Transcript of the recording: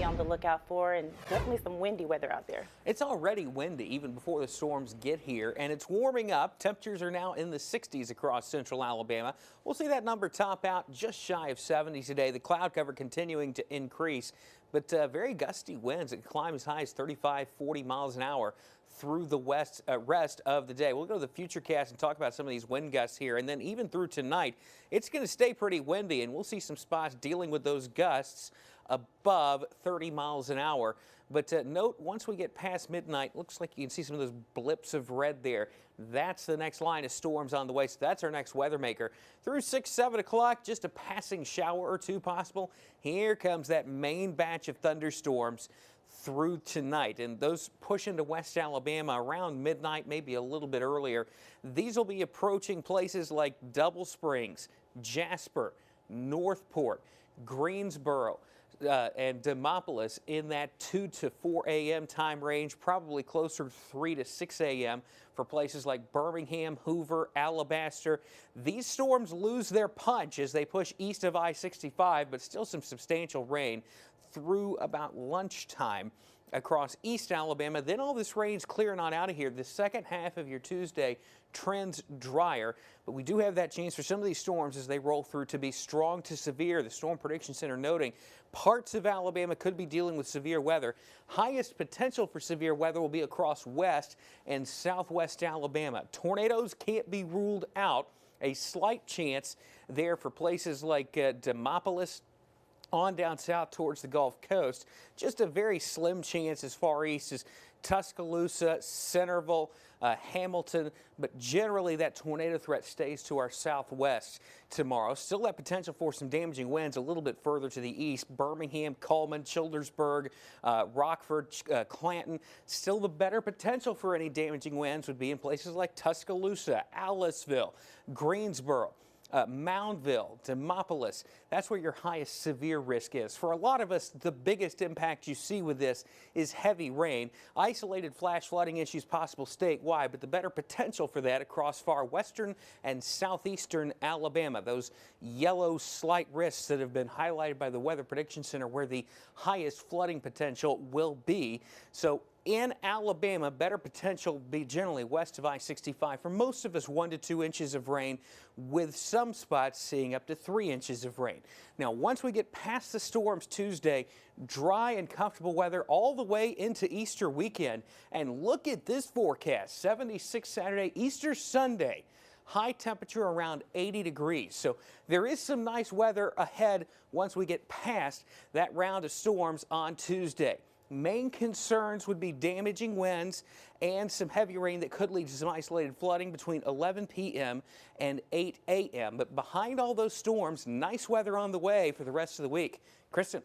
on the lookout for, and definitely some windy weather out there. It's already windy even before the storms get here, and it's warming up. Temperatures are now in the 60s across central Alabama. We'll see that number top out just shy of 70 today. The cloud cover continuing to increase, but very gusty winds. It climb as high as 35, 40 miles an hour through the rest of the day. We'll go to the Futurecast and talk about some of these wind gusts here, and then even through tonight, it's going to stay pretty windy, and we'll see some spots dealing with those gusts above 30 miles an hour. But note, once we get past midnight, looks like you can see some of those blips of red there. That's the next line of storms on the way, so that's our next weather maker. Through 6, 7 o'clock, just a passing shower or two possible. Here comes that main batch of thunderstorms through tonight, and those push into West Alabama around midnight, maybe a little bit earlier. These will be approaching places like Double Springs, Jasper, Northport, Greensboro, and Demopolis in that 2 to 4 a.m. time range, probably closer to 3 to 6 a.m. for places like Birmingham, Hoover, Alabaster. These storms lose their punch as they push east of I-65, but still some substantial rain through about lunchtime across East Alabama. Then all this rain's clearing on out of here. The second half of your Tuesday trends drier, but we do have that chance for some of these storms as they roll through to be strong to severe. The Storm Prediction Center noting parts of Alabama could be dealing with severe weather. Highest potential for severe weather will be across west and southwest Alabama. Tornadoes can't be ruled out. A slight chance there for places like Demopolis, on down south towards the Gulf Coast. Just a very slim chance as far east as Tuscaloosa, Centerville, Hamilton, but generally that tornado threat stays to our southwest tomorrow. Still that potential for some damaging winds a little bit further to the east. Birmingham, Coleman, Childersburg, Rockford, Clanton. Still the better potential for any damaging winds would be in places like Tuscaloosa, Aliceville, Greensboro, Moundville, Demopolis. That's where your highest severe risk is. For a lot of us, the biggest impact you see with this is heavy rain. Isolated flash flooding issues possible statewide, but the better potential for that across far western and southeastern Alabama. Those yellow slight risks that have been highlighted by the Weather Prediction Center where the highest flooding potential will be. So in Alabama, better potential be generally west of I-65. For most of us, 1 to 2 inches of rain, with some spots seeing up to 3 inches of rain. Now, once we get past the storms Tuesday, dry and comfortable weather all the way into Easter weekend. And look at this forecast, 76 Saturday, Easter Sunday. High temperature around 80 degrees. So there is some nice weather ahead once we get past that round of storms on Tuesday. Main concerns would be damaging winds and some heavy rain that could lead to some isolated flooding between 11 p.m. and 8 a.m. But behind all those storms, nice weather on the way for the rest of the week. Kristen.